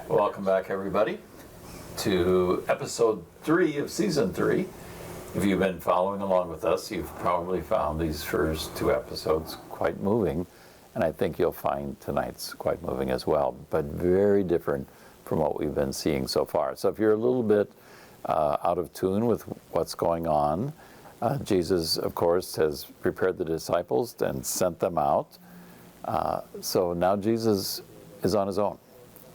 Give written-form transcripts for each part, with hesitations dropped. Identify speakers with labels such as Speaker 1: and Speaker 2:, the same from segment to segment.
Speaker 1: Welcome back, everybody, to episode 3 of season 3. If you've been following along with us, you've probably found these first 2 episodes quite moving, and I think you'll find tonight's quite moving as well, but very different from what we've been seeing so far. So if you're a little bit out of tune with what's going on, Jesus, of course, has prepared the disciples and sent them out. So now Jesus is on his own.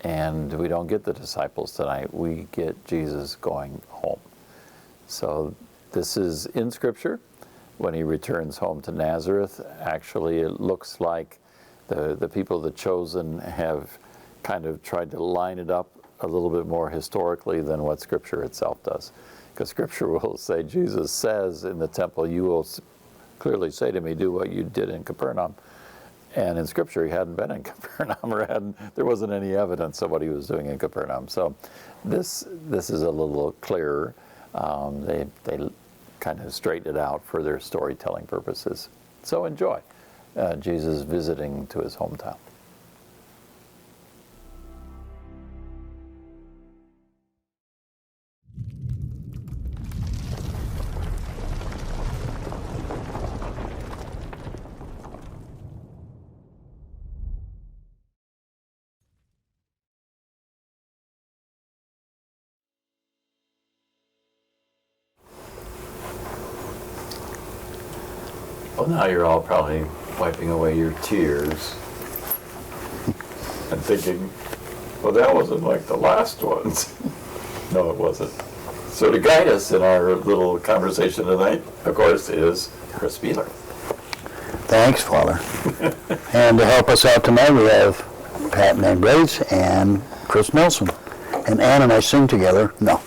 Speaker 1: And we don't get the disciples tonight. We get Jesus going home. So this is in Scripture. When he returns home to Nazareth, actually it looks like the people of the chosen have kind of tried to line it up a little bit more historically than what Scripture itself does. Because Scripture will say, Jesus says in the temple, you will clearly say to me, do what you did in Capernaum. And in Scripture, he hadn't been in Capernaum, or there wasn't any evidence of what he was doing in Capernaum. So this is a little clearer. They kind of straightened it out for their storytelling purposes. So enjoy Jesus visiting to his hometown. Well, now you're all probably wiping away your tears and thinking, well, that wasn't like the last ones. No, it wasn't. So to guide us in our little conversation tonight, of course, is Chris Beeler.
Speaker 2: Thanks, Father. And to help us out tonight, we have Pat Mangraves and Chris Nelson. And Ann and I sing together. No.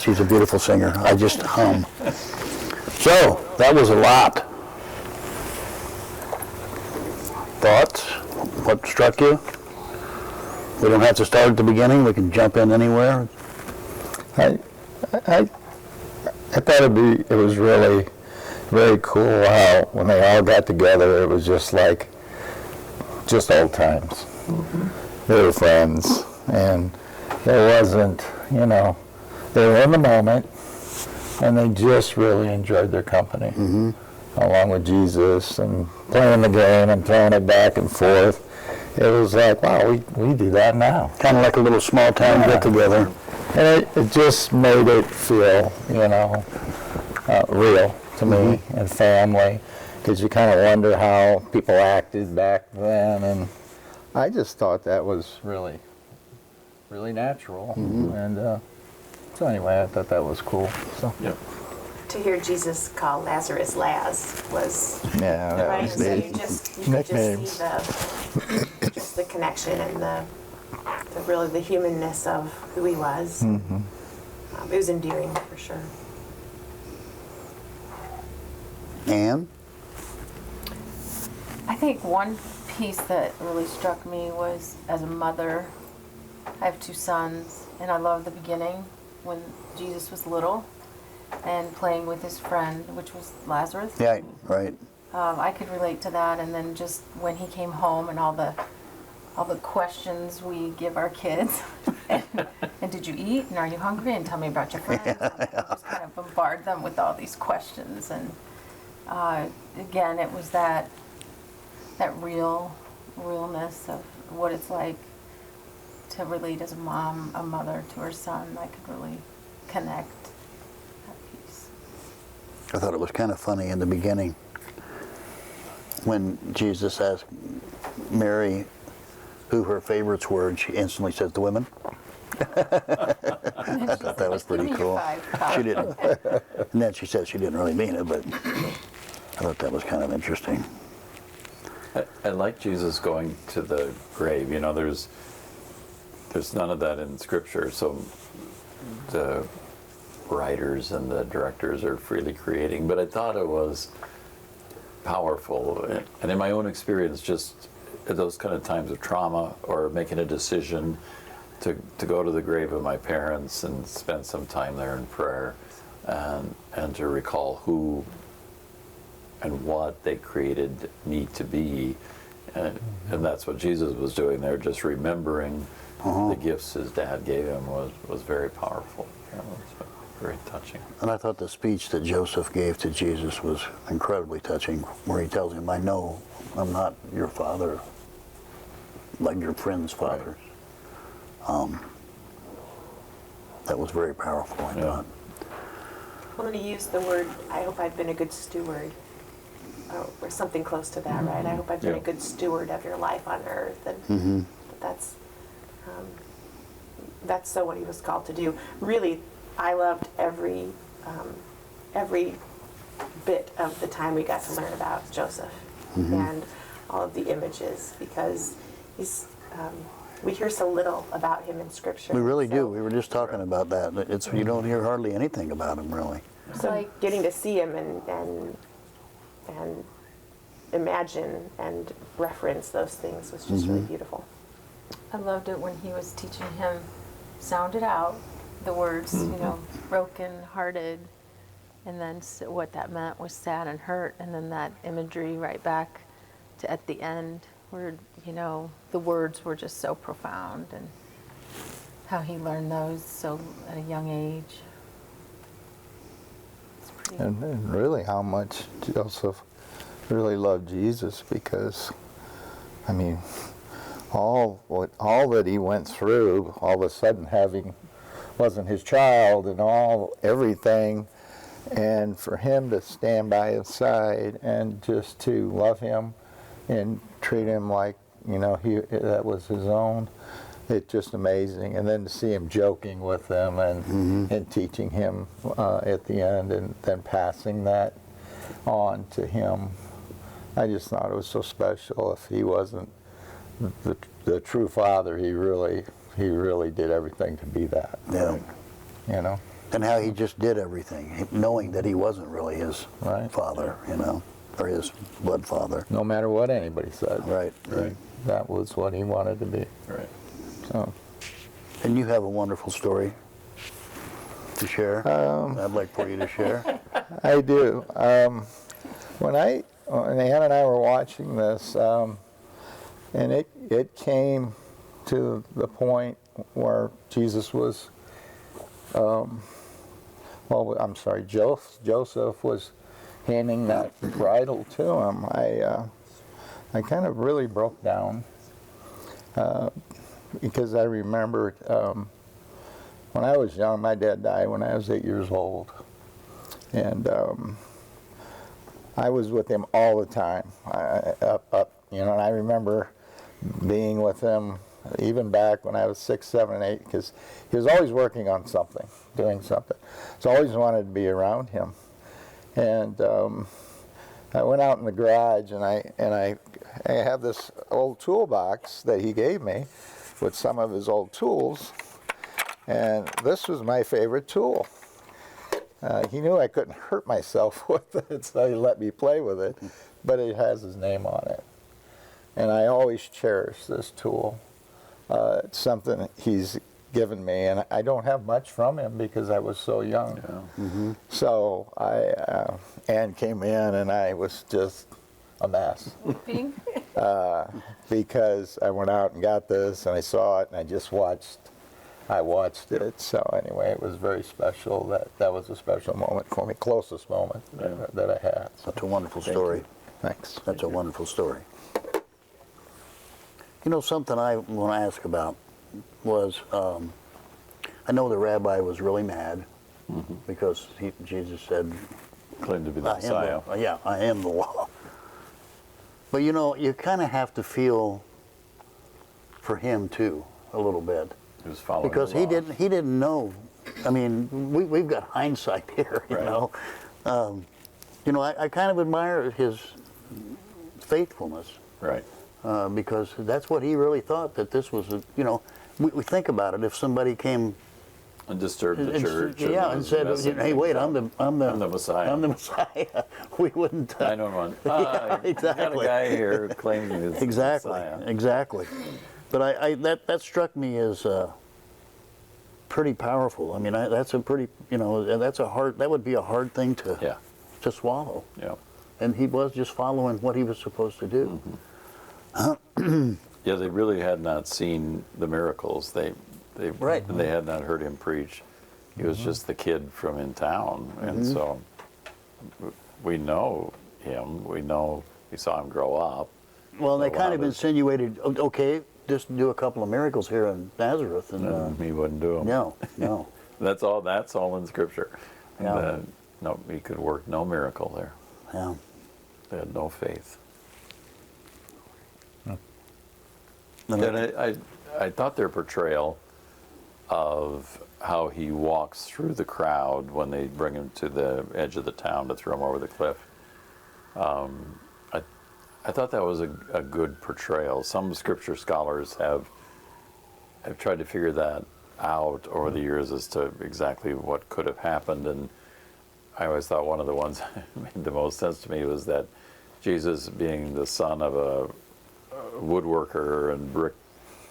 Speaker 2: She's a beautiful singer. I just hum. So, that was a lot. Thoughts? What struck you? We don't have to start at the beginning. We can jump in anywhere.
Speaker 3: I thought it was really very cool how when they all got together, it was just old times. Mm-hmm. They were friends, and there wasn't, they were in the moment. And they just really enjoyed their company, mm-hmm. along with Jesus and playing the game and throwing it back and forth. It was like, wow, we do that now.
Speaker 2: Kind of like a little small town get together.
Speaker 3: And it just made it feel, real to me mm-hmm. and family, because you kind of wonder how people acted back then. And I just thought that was really, really natural. Mm-hmm. And so anyway, I thought that was cool. So.
Speaker 1: Yep.
Speaker 4: To hear Jesus call Lazarus Laz was
Speaker 3: right.
Speaker 4: So you could just see just the connection and the humanness of who he was. Mm-hmm. It was endearing for sure.
Speaker 2: Ann?
Speaker 5: I think one piece that really struck me was, as a mother, I have 2 sons, and I love the beginning when Jesus was little and playing with his friend, which was Lazarus.
Speaker 2: Yeah, right.
Speaker 5: I could relate to that, and then just when he came home and all the questions we give our kids, and did you eat, and are you hungry, and tell me about your friends, and just kind of bombard them with all these questions, and again, it was that realness of what it's like to relate as a mom, a mother to her son. I could really connect that piece.
Speaker 2: I thought it was kind of funny in the beginning when Jesus asked Mary who her favorites were, and she instantly says the women. I thought that was pretty cool. She didn't, and then she said she didn't really mean it, but I thought that was kind of interesting.
Speaker 1: I like Jesus going to the grave. There's none of that in Scripture, so the writers and the directors are freely creating, but I thought it was powerful. And in my own experience, just at those kind of times of trauma or making a decision to go to the grave of my parents and spend some time there in prayer and to recall who and what they created me to be, And that's what Jesus was doing there, just remembering the gifts his dad gave him was very powerful. That was very touching.
Speaker 2: And I thought the speech that Joseph gave to Jesus was incredibly touching, where he tells him, I know I'm not your father, like your friend's father. That was very powerful, I thought.
Speaker 4: I'm going to use the word, I hope I've been a good steward, or something close to that, right? I hope I've been a good steward of your life on earth. And that's so what he was called to do. Really, I loved every bit of the time we got to learn about Joseph and all of the images, because he's we hear so little about him in Scripture.
Speaker 2: We really
Speaker 4: so,
Speaker 2: do. We were just talking about that. You don't hear hardly anything about him, really.
Speaker 4: So like getting to see him and imagine and reference those things was just really beautiful.
Speaker 5: I loved it when he was teaching him, sounded out the words, you know, broken hearted, and then what that meant was sad and hurt, and then that imagery right back to at the end where, you know, the words were just so profound, and how he learned those so at a young age. It's pretty.
Speaker 3: And really how much Joseph really loved Jesus, because, I mean, all that he went through, all of a sudden wasn't his child and everything, and for him to stand by his side and just to love him and treat him like, you know, that was his own. It's just amazing. And then to see him joking with them and teaching him at the end, and then passing that on to him. I just thought it was so special. If he wasn't the true father, he really did everything to be that.
Speaker 2: Yeah.
Speaker 3: You know?
Speaker 2: And how he just did everything, knowing that he wasn't really his father, you know, or his blood father.
Speaker 3: No matter what anybody said.
Speaker 2: Right.
Speaker 3: That was what he wanted to be.
Speaker 1: Right.
Speaker 3: So.
Speaker 2: And you have a wonderful story to share. I'd like for you to share.
Speaker 3: I do. When Ann and I were watching this, and it came to the point where Jesus was, Joseph was handing that bridle to him. I kind of really broke down because I remembered when I was young, my dad died when I was 8 years old, and I was with him all the time, you know. And I remember being with him even back when I was 6, 7, 8, because he was always working on something, doing something. So I always wanted to be around him. And I went out in the garage, and I have this old toolbox that he gave me with some of his old tools, and this was my favorite tool. He knew I couldn't hurt myself with it, so he let me play with it, but it has his name on it. And I always cherish this tool. It's something he's given me, and I don't have much from him because I was so young. Yeah. So Ann came in, and I was just a mess. Because I went out and got this, and I saw it, and I watched it. So anyway, it was very special. That was a special moment for me, closest moment that I had. So.
Speaker 2: That's a wonderful story.
Speaker 3: Thanks.
Speaker 2: That's a wonderful story. You know, something I want to ask about was, I know the rabbi was really mad because Jesus said,
Speaker 1: Claimed to be the Messiah.
Speaker 2: I am the law. But you know, you kind of have to feel for him too, a little bit.
Speaker 1: He was following
Speaker 2: because
Speaker 1: the law.
Speaker 2: he didn't know. I mean, we've got hindsight here, you know. You know, I kind of admire his faithfulness.
Speaker 1: Right.
Speaker 2: Because that's what he really thought, that this was, you know, we think about it. If somebody came
Speaker 1: and disturbed the church.
Speaker 2: And said, "Hey, wait, I'm the
Speaker 1: Messiah.
Speaker 2: I'm the Messiah." We wouldn't.
Speaker 1: 911.
Speaker 2: Exactly.
Speaker 1: Got a guy here claiming he's
Speaker 2: exactly,
Speaker 1: the Messiah.
Speaker 2: Exactly. But that struck me as pretty powerful. I mean, that's a pretty, you know, that would be a hard thing to swallow.
Speaker 1: Yeah.
Speaker 2: And he was just following what he was supposed to do.
Speaker 1: Yeah, they really had not seen the miracles. They
Speaker 2: Right.
Speaker 1: They had not heard him preach. He was just the kid from in town, and so we know him. We saw him grow up.
Speaker 2: Well, they
Speaker 1: A
Speaker 2: kind
Speaker 1: lot
Speaker 2: of
Speaker 1: of-
Speaker 2: insinuated, okay, just do a couple of miracles here in Nazareth, and
Speaker 1: And he wouldn't do them.
Speaker 2: no.
Speaker 1: That's all in Scripture.
Speaker 2: Yeah.
Speaker 1: No, he could work no miracle there.
Speaker 2: Yeah.
Speaker 1: They had no faith.
Speaker 2: And
Speaker 1: And I thought their portrayal of how he walks through the crowd when they bring him to the edge of the town to throw him over the cliff, I thought that was a good portrayal. Some Scripture scholars have tried to figure that out over the years as to exactly what could have happened, and I always thought one of the ones that made the most sense to me was that Jesus, being the son of a woodworker and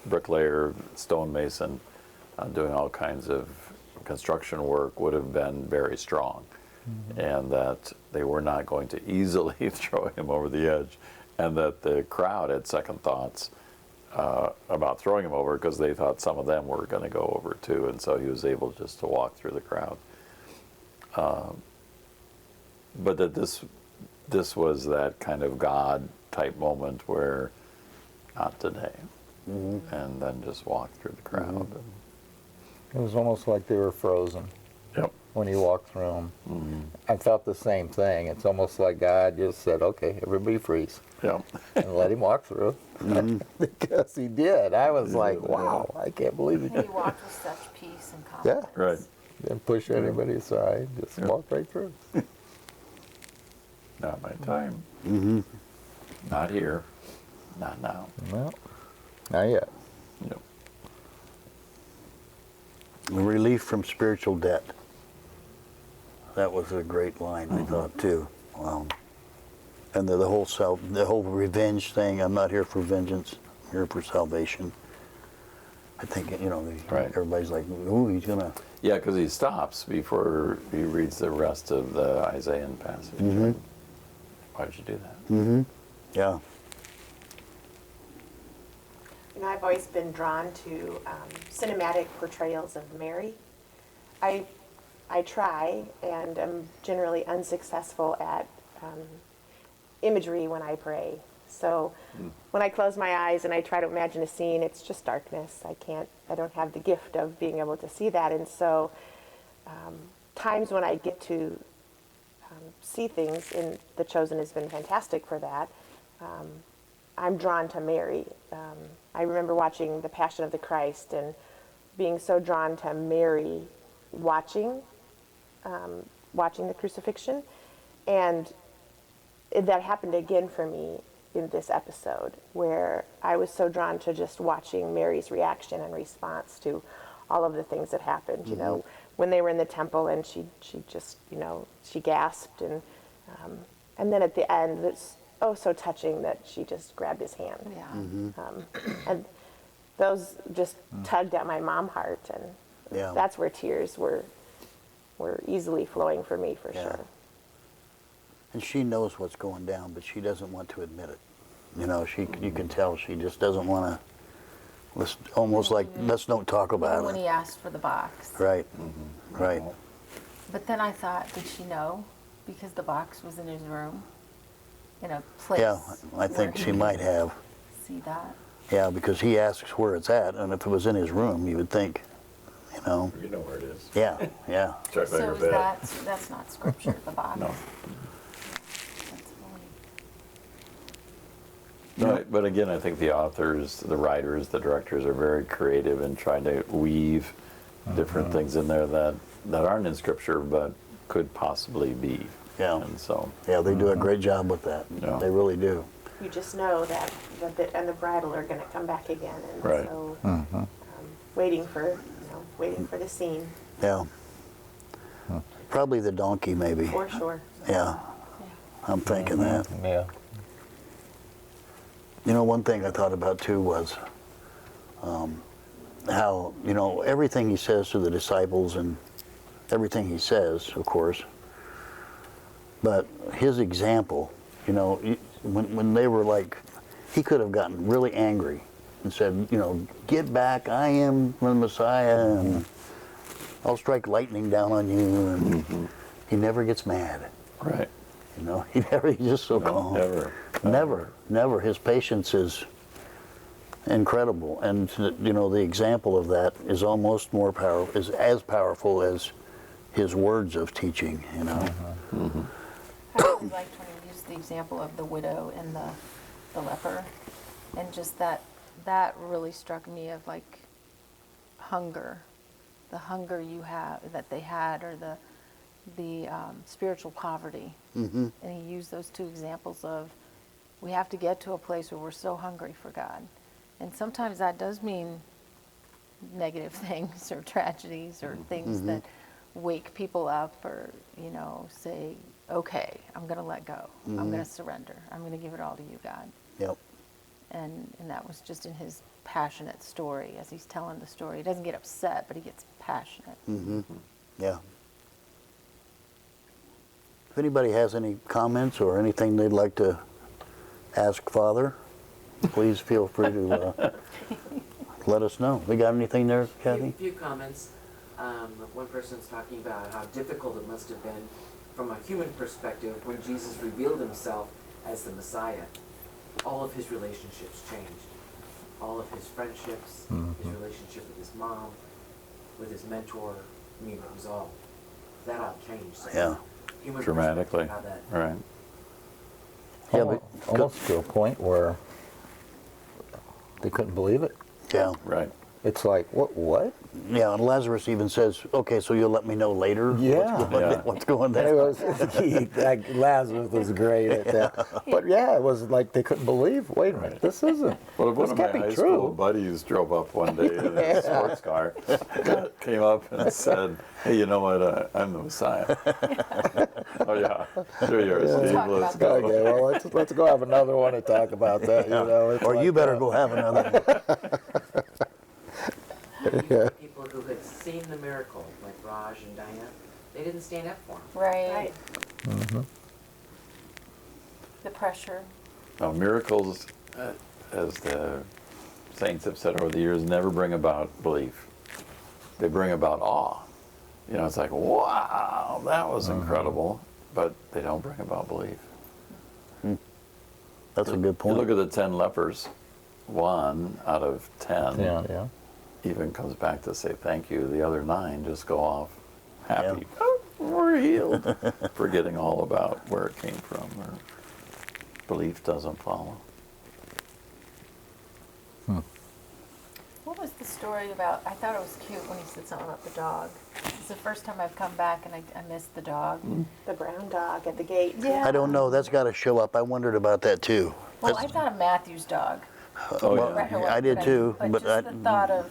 Speaker 1: bricklayer, stonemason, doing all kinds of construction work, would have been very strong, and that they were not going to easily throw him over the edge, and that the crowd had second thoughts about throwing him over because they thought some of them were going to go over too, and so he was able just to walk through the crowd. But that this was that kind of God type moment where not today, and then just walk through the crowd.
Speaker 3: It was almost like they were frozen
Speaker 1: Yep.
Speaker 3: when he walked through them. I felt the same thing. It's almost like God just said, okay, everybody freeze,
Speaker 1: Yep.
Speaker 3: and let him walk through. Because he did. I was like, wow, I can't believe
Speaker 5: And
Speaker 3: it.
Speaker 5: he walked with such peace and
Speaker 3: Yeah.
Speaker 5: confidence.
Speaker 1: Right.
Speaker 3: Didn't push anybody aside, just walked right through.
Speaker 1: Not my time. Not here. Not now.
Speaker 3: No, not yet.
Speaker 1: Yep.
Speaker 2: relief from spiritual debt. That was a great line, I thought, too. And the whole revenge thing. I'm not here for vengeance. I'm here for salvation. I think
Speaker 1: Right.
Speaker 2: everybody's like, "Ooh, he's gonna."
Speaker 1: Yeah, because he stops before he reads the rest of the Isaiah passage. Why did you do that?
Speaker 2: Yeah.
Speaker 4: I've always been drawn to cinematic portrayals of Mary. I try, and I'm generally unsuccessful at imagery when I pray. So when I close my eyes and I try to imagine a scene, it's just darkness. I don't have the gift of being able to see that. And so times when I get to see things, and The Chosen has been fantastic for that, I'm drawn to Mary. I remember watching The Passion of the Christ and being so drawn to Mary watching the crucifixion. And that happened again for me in this episode, where I was so drawn to just watching Mary's reaction and response to all of the things that happened. You know, when they were in the temple and she just, she gasped, and then at the end, it's so touching that she just grabbed his hand.
Speaker 5: Yeah.
Speaker 4: And those just tugged at my mom heart, and
Speaker 2: Yeah.
Speaker 4: that's where tears were easily flowing for me, for
Speaker 2: Yeah.
Speaker 4: sure.
Speaker 2: And she knows what's going down, but she doesn't want to admit it. You can tell she just doesn't want to. Almost like, let's don't talk
Speaker 5: Even
Speaker 2: about
Speaker 5: when
Speaker 2: it.
Speaker 5: he asked for the box.
Speaker 2: Right. Right.
Speaker 5: But then I thought, did she know? Because the box was in his room, in a place.
Speaker 2: Yeah, I think
Speaker 5: where
Speaker 2: she
Speaker 5: he
Speaker 2: might
Speaker 5: could
Speaker 2: have.
Speaker 5: see that.
Speaker 2: Yeah, because he asks where it's at, and if it was in his room, you would think,
Speaker 1: You know where it is.
Speaker 2: yeah, yeah.
Speaker 1: Check by
Speaker 5: So
Speaker 1: your
Speaker 5: is
Speaker 1: bed.
Speaker 5: that's not scripture, the box.
Speaker 1: No.
Speaker 5: That's holy.
Speaker 1: No, but again, I think the authors, the writers, the directors are very creative in trying to weave different things in there that aren't in Scripture but could possibly be.
Speaker 2: Yeah.
Speaker 1: And so,
Speaker 2: Yeah, they do a great job with that.
Speaker 1: Yeah.
Speaker 2: They really do.
Speaker 4: You just know that the bit and the bridle are going to come back again, and
Speaker 1: Right.
Speaker 4: so waiting for the scene,
Speaker 2: Yeah. Probably the donkey, maybe.
Speaker 4: for sure.
Speaker 2: Yeah, I'm thinking that.
Speaker 3: Yeah.
Speaker 2: One thing I thought about too was how, everything he says to the disciples, and everything he says, of course, but his example, when they were like he could have gotten really angry and said, you know, get back, I am the Messiah, and I'll strike lightning down on you. And he never gets mad.
Speaker 1: Right.
Speaker 2: You know, he's just so calm. Never. His patience is incredible, and you know, the example of that is almost more powerful, is as powerful as his words of teaching. You know.
Speaker 5: I really liked when he used the example of the widow and the leper, and just that really struck me of like hunger, the hunger you have that they had, or the spiritual poverty. And he used those two examples of, we have to get to a place where we're so hungry for God, and sometimes that does mean negative things or tragedies or things that wake people up, or you know, say, okay, I'm going to let go. I'm going to surrender. I'm going to give it all to you, God.
Speaker 2: Yep.
Speaker 5: And that was just in his passionate story. As he's telling the story, he doesn't get upset, but he gets passionate.
Speaker 2: Yeah. If anybody has any comments or anything they'd like to ask Father, please feel free to let us know. We got anything there, Kathy?
Speaker 6: A few comments. One person's talking about how difficult it must have been from a human perspective when Jesus revealed himself as the Messiah. All of his relationships changed. All of his friendships, his relationship with his mom, with his mentor, I mean, it was all, that all changed. So
Speaker 2: Yeah.
Speaker 6: human
Speaker 1: Dramatically.
Speaker 6: perspective, how that
Speaker 1: Right.
Speaker 2: Yeah, but
Speaker 3: Almost to a point where they couldn't believe it.
Speaker 2: yeah.
Speaker 1: Right.
Speaker 3: It's like, what?
Speaker 2: Yeah, and Lazarus even says, okay, so you'll let me know later
Speaker 3: Yeah.
Speaker 2: what's going
Speaker 3: And it
Speaker 2: there.
Speaker 3: was, Lazarus was great at that. But yeah, it was like they couldn't believe, wait a minute, this isn't,
Speaker 1: Well, one
Speaker 3: this
Speaker 1: of my
Speaker 3: can't be
Speaker 1: high school
Speaker 3: true.
Speaker 1: buddies drove up one day in a sports car, came up and said, hey, you know what, I'm the Messiah. Oh yeah, sure you are, Steve,
Speaker 5: talk
Speaker 1: let's
Speaker 5: about
Speaker 1: go.
Speaker 3: Okay, well, let's go have another one and talk about that, you know. It's
Speaker 2: Or
Speaker 3: like,
Speaker 2: you better go have another one.
Speaker 6: people who had seen the miracle, like Raj and Diana, they didn't stand up for him.
Speaker 5: Right. The pressure.
Speaker 1: Now, miracles, as the saints have said over the years, never bring about belief. They bring about awe. You know, it's like, wow, that was incredible, but they don't bring about belief.
Speaker 2: That's a good
Speaker 1: You
Speaker 2: point.
Speaker 1: look at the 10 lepers, 1 out of 10
Speaker 3: Yeah.
Speaker 1: even comes back to say thank you. The other 9 just go off happy. Oh, we're healed. Forgetting all about where it came from, or belief doesn't follow.
Speaker 5: What was the story about? I thought it was cute when he said something about the dog. It's the first time I've come back and I missed the dog.
Speaker 4: The brown dog at the gate.
Speaker 5: Yeah.
Speaker 2: I don't know, that's got to show up. I wondered about that too.
Speaker 5: Well, I thought of Matthew's dog.
Speaker 1: Oh,
Speaker 2: Well,
Speaker 1: yeah.
Speaker 5: Right away,
Speaker 2: I did
Speaker 5: but
Speaker 2: too,
Speaker 5: But
Speaker 2: but
Speaker 5: just
Speaker 2: I-
Speaker 5: the thought of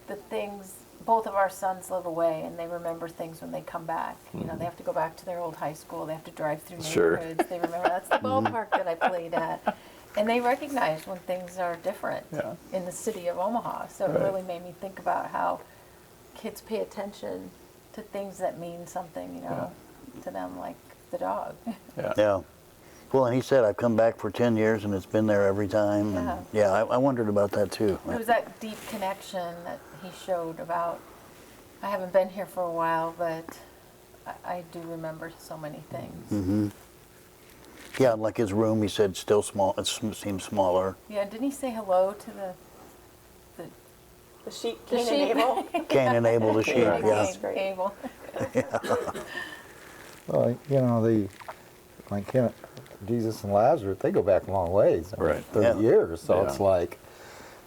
Speaker 5: the things, both of our sons live away and they remember things when they come back. You know, they have to go back to their old high school, they have to drive through
Speaker 1: Sure.
Speaker 5: neighborhoods. They remember, that's the ballpark that I played at. And they recognize when things are different
Speaker 1: Yeah.
Speaker 5: in the city of Omaha. So it
Speaker 1: Right.
Speaker 5: really made me think about how kids pay attention to things that mean something, you know, to them, like the dog.
Speaker 1: Yeah.
Speaker 2: Yeah. Well, and he said, I've come back for 10 years and it's been there every time. And yeah, I wondered about that too.
Speaker 5: It was that deep connection that he showed about, I haven't been here for a while, but I do remember so many things.
Speaker 2: Yeah, like his room, he said, still small. It seems smaller.
Speaker 5: Yeah, didn't he say hello to
Speaker 4: The sheep,
Speaker 5: the
Speaker 4: Cain
Speaker 5: sheep?
Speaker 4: and Abel.
Speaker 2: Can't enable the sheep.
Speaker 1: Right.
Speaker 2: Yeah.
Speaker 5: Cain, Abel.
Speaker 3: Well, you know, Jesus and Lazarus, they go back a long ways. I mean,
Speaker 1: Right.
Speaker 3: 30
Speaker 2: Yeah.
Speaker 3: years. So
Speaker 1: Yeah.
Speaker 3: it's like,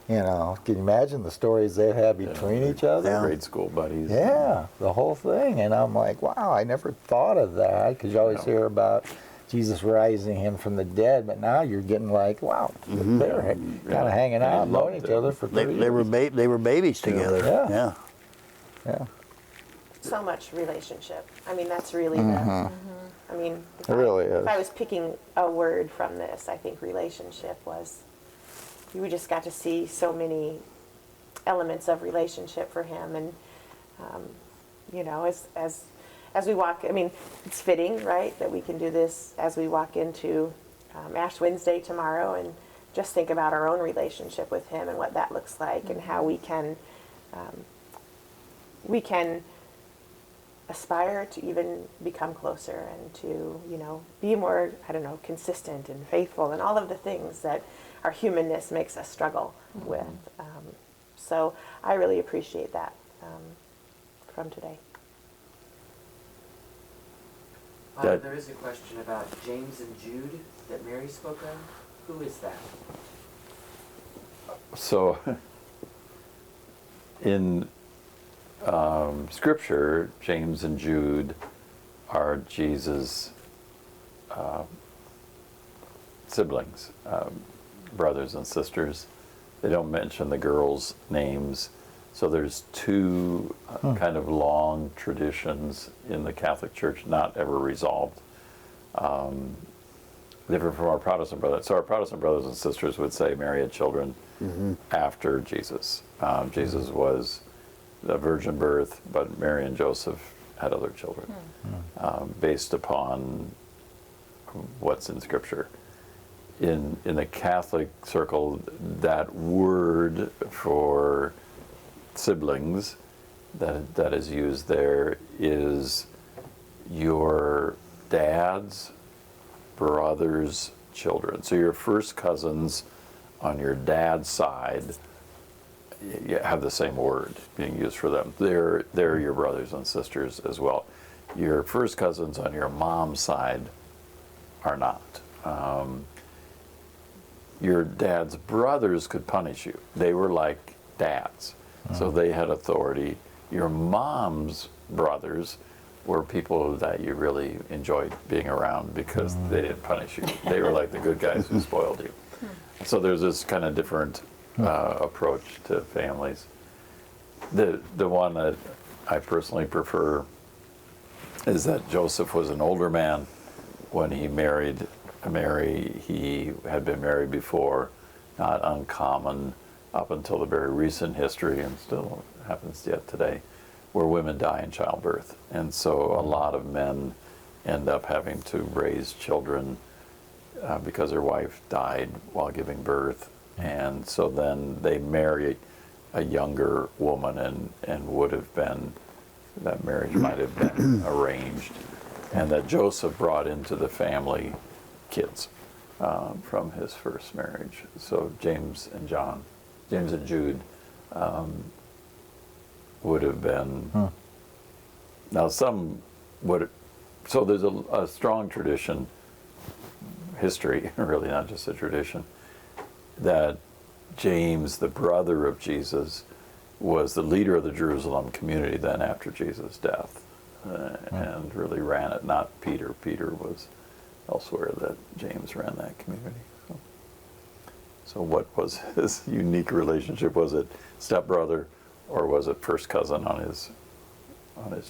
Speaker 3: you know, can you imagine the stories they had between each other?
Speaker 2: Yeah.
Speaker 1: Grade school buddies.
Speaker 3: Yeah, the whole thing. And I'm like, wow, I never thought of that, because you always
Speaker 1: No.
Speaker 3: hear about Jesus rising him from the dead, but now you're getting like, wow, they're kind of hanging
Speaker 1: And he
Speaker 3: out, knowing
Speaker 1: loved
Speaker 3: each
Speaker 1: it.
Speaker 3: other for 30
Speaker 2: They were
Speaker 3: years.
Speaker 2: they were babies together.
Speaker 3: Yeah.
Speaker 2: Yeah.
Speaker 3: Yeah,
Speaker 4: So much relationship. I mean, that's really the. I mean, if
Speaker 3: it really is.
Speaker 4: if I was picking a word from this, I think relationship was. We just got to see so many elements of relationship for him, and you know, as we walk. I mean, it's fitting, right, that we can do this as we walk into Ash Wednesday tomorrow, and just think about our own relationship with him and what that looks like, and how we can aspire to even become closer and to, be more, I don't know, consistent and faithful and all of the things that our humanness makes us struggle with. So I really appreciate that from today.
Speaker 6: There is a question about James and Jude that Mary spoke of. Who is that?
Speaker 1: So, in Scripture, James and Jude are Jesus' siblings, brothers and sisters. They don't mention the girls' names. So there's two kind of long traditions in the Catholic Church, not ever resolved. Different from our Protestant brothers. So our Protestant brothers and sisters would say Mary had children after Jesus. Jesus was the virgin birth, but Mary and Joseph had other children based upon what's in Scripture. In the Catholic circle, that word for siblings that is used there is your dad's brother's children. So your first cousins on your dad's side, you have the same word being used for them. They're your brothers and sisters as well. Your first cousins on your mom's side are not. Your dad's brothers could punish you. They were like dads, so they had authority. Your mom's brothers were people that you really enjoyed being around because they didn't punish you. They were like the good guys who spoiled you. So there's this kind of different approach to families. The one that I personally prefer is that Joseph was an older man when he married Mary. He had been married before, not uncommon up until the very recent history, and still happens yet today, where women die in childbirth. And so a lot of men end up having to raise children because their wife died while giving birth. And so then they marry a younger woman, and would have been, that marriage might have been arranged. And that Joseph brought into the family kids from his first marriage. So James and Jude would have been, now some would, so there's a strong tradition, history, really not just a tradition, that James, the brother of Jesus, was the leader of the Jerusalem community then after Jesus' death, and really ran it, not Peter. Peter was elsewhere, that James ran that community. So what was his unique relationship? Was it stepbrother, or was it first cousin on his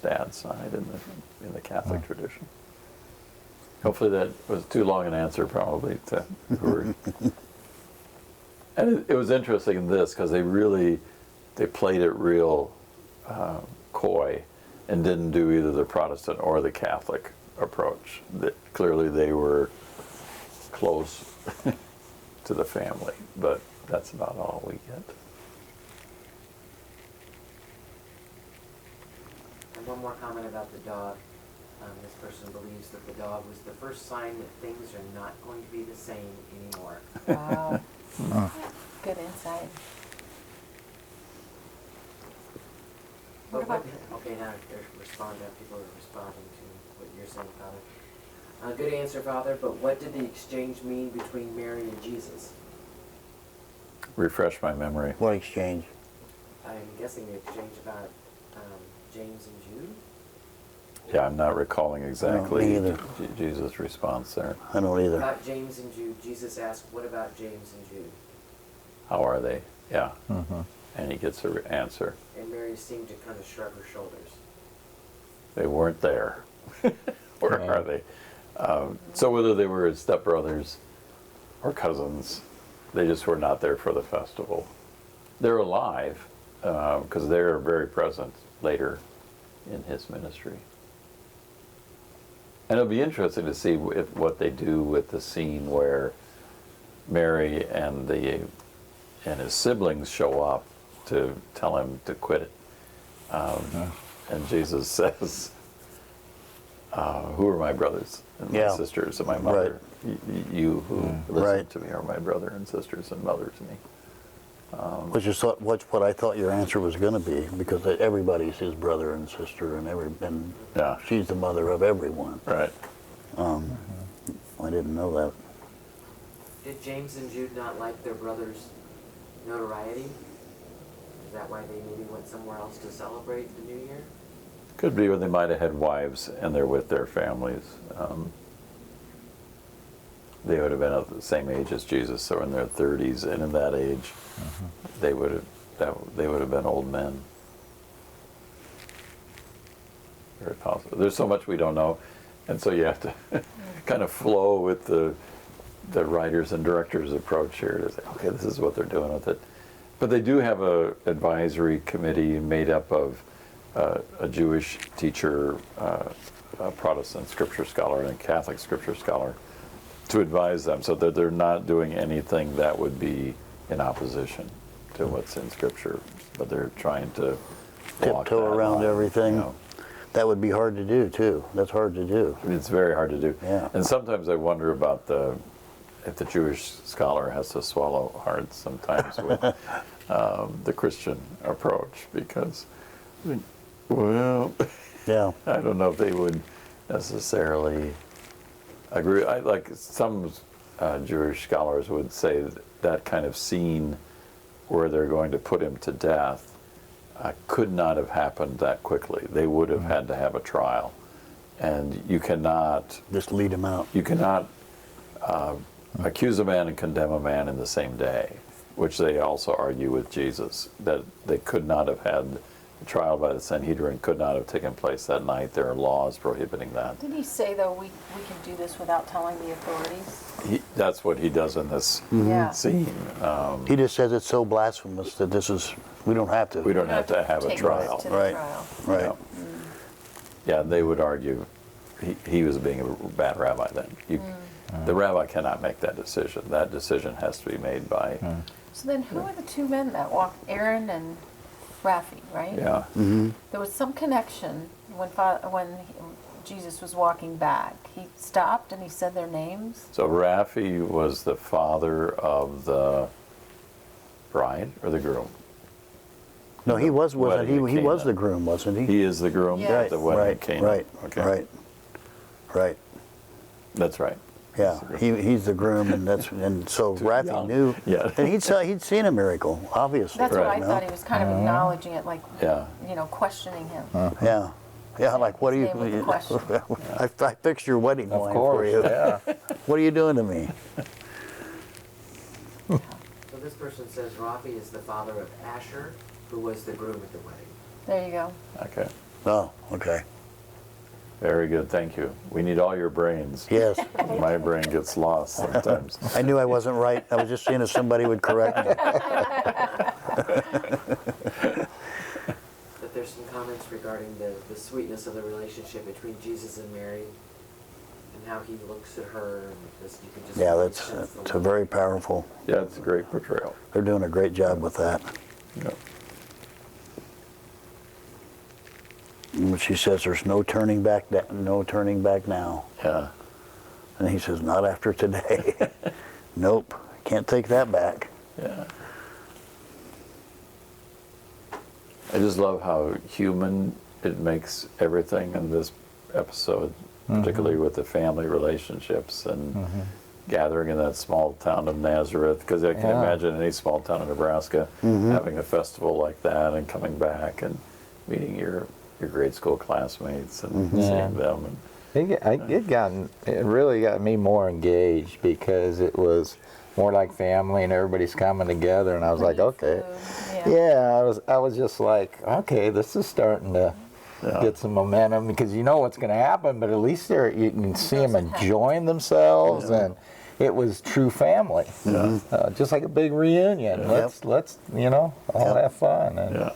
Speaker 1: dad's side in the Catholic tradition? Hopefully that was too long an answer, probably, to who and it was interesting in this because they played it real coy and didn't do either the Protestant or the Catholic approach. That clearly they were close to the family, but that's about all we get.
Speaker 6: And one more comment about the dog. This person believes that the dog was the first sign that things are not going to be the same anymore.
Speaker 5: Wow. Good insight.
Speaker 6: But okay, now people are responding to what you're saying, Father. Good answer, Father, but what did the exchange mean between Mary and Jesus?
Speaker 1: Refresh my memory.
Speaker 2: What exchange?
Speaker 6: I'm guessing the exchange about James and Jude?
Speaker 1: Yeah, I'm not recalling exactly
Speaker 2: me either.
Speaker 1: Jesus' response there.
Speaker 2: I don't either.
Speaker 6: About James and Jude, Jesus asked, what about James and Jude?
Speaker 1: How are they? Yeah. And he gets an answer.
Speaker 6: And Mary seemed to kind of shrug her shoulders.
Speaker 1: They weren't there. Where are they? So whether they were his stepbrothers or cousins, they just were not there for the festival. They're alive because they're very present later in his ministry. And it'll be interesting to see what they do with the scene where Mary and his siblings show up to tell him to quit it. And Jesus says, who are my brothers and my
Speaker 2: Yeah.
Speaker 1: sisters and my mother? You who listen
Speaker 2: Right.
Speaker 1: to me are my brother and sisters and mother to me.
Speaker 2: Which is what I thought your answer was going to be, because everybody's his brother and sister, and
Speaker 1: Yeah.
Speaker 2: she's the mother of everyone.
Speaker 1: Right.
Speaker 2: I didn't know that.
Speaker 6: Did James and Jude not like their brother's notoriety? Is that why they maybe went somewhere else to celebrate the New Year?
Speaker 1: Could be, or they might have had wives and they're with their families. They would have been at the same age as Jesus, so in their 30s, and in that age, they would have been old men. Very possible. There's so much we don't know, and so you have to kind of flow with the writers and directors' approach here to say, okay, this is what they're doing with it. But they do have a advisory committee made up of a Jewish teacher, a Protestant scripture scholar, and a Catholic scripture scholar to advise them, so that they're not doing anything that would be in opposition to what's in Scripture, but they're trying to walk
Speaker 2: Tiptoe
Speaker 1: that
Speaker 2: around
Speaker 1: line,
Speaker 2: everything.
Speaker 1: you know.
Speaker 2: That would be hard to do too. That's hard to do.
Speaker 1: It's very hard to do.
Speaker 2: Yeah.
Speaker 1: And sometimes I wonder about if the Jewish scholar has to swallow hard sometimes with the Christian approach, because, well,
Speaker 2: Yeah.
Speaker 1: I don't know if they would necessarily agree. Like some Jewish scholars would say that kind of scene where they're going to put him to death could not have happened that quickly. They would have had to have a trial, and you cannot
Speaker 2: Just lead him out.
Speaker 1: accuse a man and condemn a man in the same day, which they also argue with Jesus, that they could not have had the trial by the Sanhedrin, could not have taken place that night. There are laws prohibiting that.
Speaker 5: Did he say, though, we can do this without telling the authorities?
Speaker 1: That's what he does in this
Speaker 5: Yeah.
Speaker 1: scene.
Speaker 2: He just says it's so blasphemous that we don't have to.
Speaker 1: We don't have to have a
Speaker 5: Take this
Speaker 1: trial.
Speaker 5: to the
Speaker 2: Right.
Speaker 5: trial.
Speaker 2: Right.
Speaker 1: Yeah. Yeah, they would argue he was being a bad rabbi then. The rabbi cannot make that decision. That decision has to be made by,
Speaker 5: So then who are the two men that walked? Aaron and Raphi, right?
Speaker 1: yeah.
Speaker 5: There was some connection when Jesus was walking back. He stopped and he said their names.
Speaker 1: So Raphi was the father of the bride or the groom?
Speaker 2: No, he wasn't he?
Speaker 1: Wedding
Speaker 2: He
Speaker 1: at
Speaker 2: was
Speaker 1: Cana.
Speaker 2: the groom, wasn't he?
Speaker 1: He is the groom
Speaker 5: Yes.
Speaker 1: at the wedding
Speaker 2: Right.
Speaker 1: at Cana.
Speaker 2: Right.
Speaker 1: Okay.
Speaker 2: Right.
Speaker 1: That's right.
Speaker 2: Yeah, he's the groom, and so Raphi
Speaker 1: young.
Speaker 2: knew,
Speaker 1: Yeah.
Speaker 2: and he'd seen a miracle, obviously.
Speaker 5: That's what I
Speaker 1: Right.
Speaker 2: you
Speaker 5: thought.
Speaker 2: know?
Speaker 5: He was kind of acknowledging it, like,
Speaker 1: Yeah.
Speaker 5: questioning him.
Speaker 2: Yeah, like what are you?
Speaker 5: His name was the question.
Speaker 2: I fixed your wedding
Speaker 3: Of
Speaker 2: wine for
Speaker 3: course,
Speaker 2: you.
Speaker 3: yeah.
Speaker 2: What are you doing to me?
Speaker 6: So this person says Raphi is the father of Asher, who was the groom at the wedding.
Speaker 5: There you go.
Speaker 1: Okay.
Speaker 2: Oh, okay.
Speaker 1: Very good. Thank you. We need all your brains.
Speaker 2: Yes,
Speaker 1: My brain gets lost sometimes.
Speaker 2: I knew I wasn't right. I was just seeing if somebody would correct me.
Speaker 6: But there's some comments regarding the sweetness of the relationship between Jesus and Mary, and how he looks at her, and just, you can just
Speaker 2: Yeah,
Speaker 6: really
Speaker 2: that's
Speaker 6: sense the
Speaker 2: it's a
Speaker 6: love.
Speaker 2: very powerful.
Speaker 1: Yeah, it's a great portrayal.
Speaker 2: They're doing a great job with that.
Speaker 1: Yeah.
Speaker 2: And she says, "There's no turning back. No turning back now."
Speaker 1: Yeah.
Speaker 2: And he says, "Not after today." Nope, can't take that back.
Speaker 1: Yeah. I just love how human it makes everything in this episode, particularly with the family relationships and gathering in that small town of Nazareth, because I can
Speaker 3: Yeah.
Speaker 1: imagine any small town in Nebraska having a festival like that and coming back and meeting your grade school classmates and seeing them. And
Speaker 3: It really got me more engaged because it was more like family and everybody's coming together, and I was like, okay,
Speaker 5: Yeah.
Speaker 3: I was just like, okay, this is starting to get some momentum, because you know what's going to happen, but at least you can see them enjoying themselves, and it was true family, just like a big reunion. Let's all have fun, and
Speaker 1: yeah.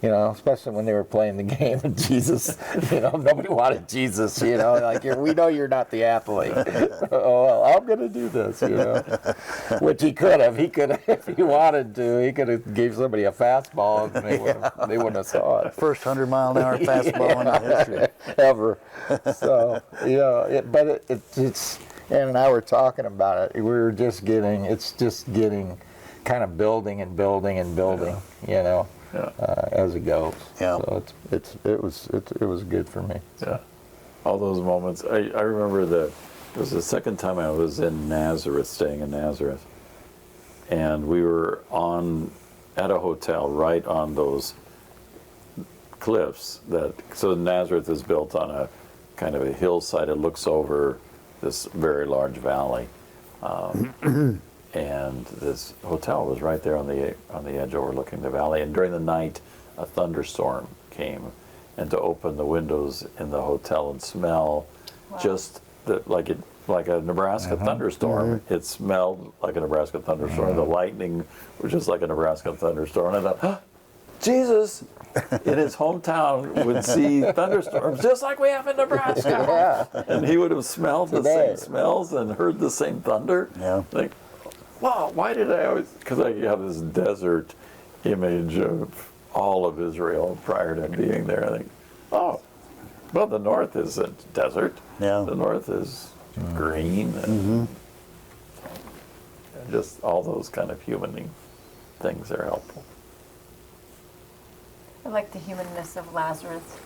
Speaker 3: especially when they were playing the game and Jesus, nobody wanted Jesus, like we know you're not the athlete. Oh, well, I'm going to do this, which he could have. He could have, if he wanted to, he could have gave somebody a fastball and they wouldn't have saw it.
Speaker 2: First 100-mile-an-hour fastball in history.
Speaker 3: Ever. So, it's, Ann and I were talking about it. It's just getting kind of building and building and building, as it goes.
Speaker 2: Yeah.
Speaker 3: So it was good for me.
Speaker 1: Yeah. All those moments. I remember it was the second time I was in Nazareth, staying in Nazareth. And we were at a hotel right on those cliffs so Nazareth is built on a kind of a hillside. It looks over this very large valley. And this hotel was right there on the edge overlooking the valley. And during the night, a thunderstorm came, and to open the windows in the hotel and smell just like a Nebraska thunderstorm. It smelled like a Nebraska thunderstorm. The lightning was just like a Nebraska thunderstorm. And I thought, Jesus in his hometown would see thunderstorms just like we have in Nebraska. And he would have smelled the same smells and heard the same thunder.
Speaker 2: Yeah.
Speaker 1: Like, wow, why did I always, because I have this desert image of all of Israel prior to being there. I think, oh, well, the north isn't desert.
Speaker 2: Yeah.
Speaker 1: The north is green and just all those kind of humaning things are helpful.
Speaker 5: I like the humanness of Lazarus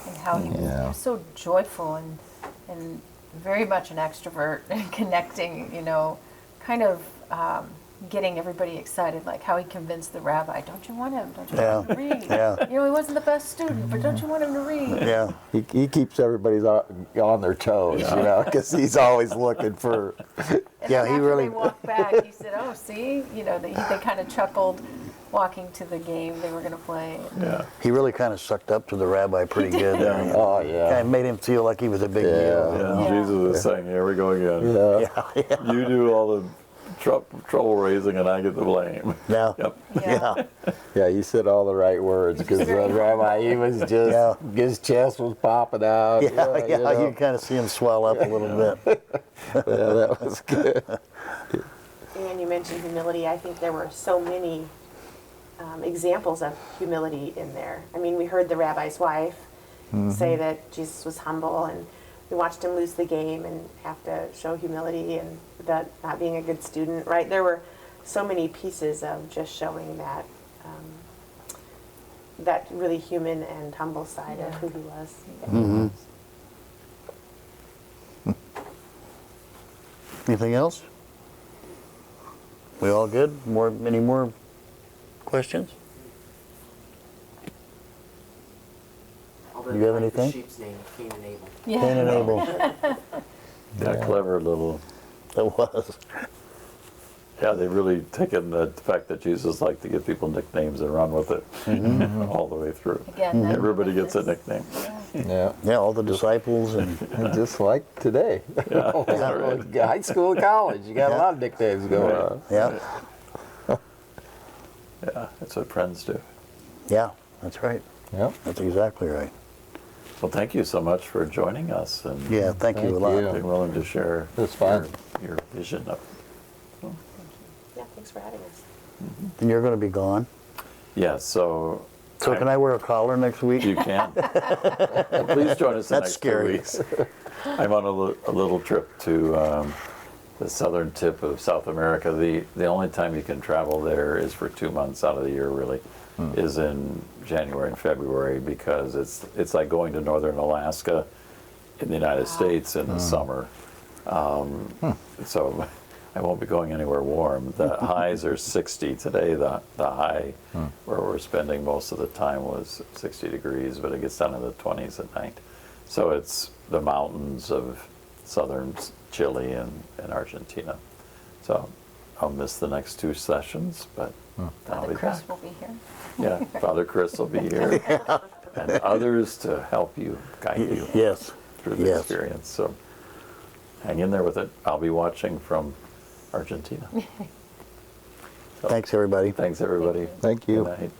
Speaker 5: and how he was so joyful and very much an extrovert and connecting, kind of getting everybody excited, like how he convinced the rabbi, don't you want him? Don't you want him to read?
Speaker 2: Yeah.
Speaker 5: He wasn't the best student, but don't you want him to read?
Speaker 2: Yeah.
Speaker 3: He keeps everybody on their toes, because he's always looking for.
Speaker 5: And then after they walked back, he said, "Oh, see, they kind of chuckled, walking to the game they were going to play."
Speaker 1: Yeah.
Speaker 2: He really kind of sucked up to the rabbi pretty good.
Speaker 1: Yeah.
Speaker 3: Oh yeah.
Speaker 2: Kind of made him feel like he was a big deal.
Speaker 1: Yeah.
Speaker 5: Yeah.
Speaker 1: Jesus is saying, here we go again.
Speaker 2: Yeah.
Speaker 1: You do all the trouble raising and I get the blame.
Speaker 2: Yeah.
Speaker 1: Yep.
Speaker 2: Yeah.
Speaker 3: Yeah, you said all the right words because the rabbi, he was just, his chest was popping out.
Speaker 2: Yeah. You kind of see him swell up a little bit.
Speaker 3: Yeah, that was good.
Speaker 4: And you mentioned humility. I think there were so many examples of humility in there. I mean, we heard the rabbi's wife say that Jesus was humble, and we watched him lose the game and have to show humility and that not being a good student, right? There were so many pieces of just showing that that really human and humble side of who he was.
Speaker 2: Anything else? We all good? Any more questions? You have anything?
Speaker 6: The sheep's name, Cain and Abel.
Speaker 5: Yeah.
Speaker 2: Cain and Abel.
Speaker 1: Yeah, clever little.
Speaker 2: It was.
Speaker 1: Yeah, they've really taken the fact that Jesus liked to give people nicknames and run with it all the way through.
Speaker 5: Again, that
Speaker 1: Everybody gets a
Speaker 5: humanness.
Speaker 1: nickname.
Speaker 3: Yeah.
Speaker 2: Yeah, all the disciples and
Speaker 3: Just like today.
Speaker 1: Yeah, that's right.
Speaker 3: High school and college, you got a lot of nicknames going on.
Speaker 2: yeah,
Speaker 1: Yeah, that's what friends do.
Speaker 2: yeah, that's right.
Speaker 3: Yep.
Speaker 2: That's exactly right.
Speaker 1: Well, thank you so much for joining us and
Speaker 2: Yeah, thank you a
Speaker 3: Thank
Speaker 2: lot.
Speaker 3: you.
Speaker 1: being willing to share
Speaker 3: It's fun.
Speaker 1: your vision of.
Speaker 4: Yeah, thanks for having us.
Speaker 2: And you're going to be gone.
Speaker 1: Yeah, so
Speaker 2: So can I wear a collar next week?
Speaker 1: you can. Well, please join us in the
Speaker 2: That's
Speaker 1: next 2
Speaker 2: scary.
Speaker 1: weeks. I'm on a little trip to the southern tip of South America. The only time you can travel there is for 2 months out of the year, really, is in January and February, because it's like going to northern Alaska in the United States in the summer. So I won't be going anywhere warm. The highs are 60 today. The high where we're spending most of the time was 60 degrees, but it gets down in the 20s at night. So it's the mountains of southern Chile and Argentina. So I'll miss the next 2 sessions, but I'll
Speaker 5: Father
Speaker 1: be
Speaker 5: Chris
Speaker 1: back.
Speaker 5: will be here.
Speaker 1: Yeah, Father Chris will be here, and others to help you, guide you
Speaker 2: Yes.
Speaker 1: through the
Speaker 2: Yes.
Speaker 1: experience. So hang in there with it. I'll be watching from Argentina. So,
Speaker 2: Thanks, everybody.
Speaker 1: thanks, everybody.
Speaker 3: Thank you.
Speaker 1: Good night.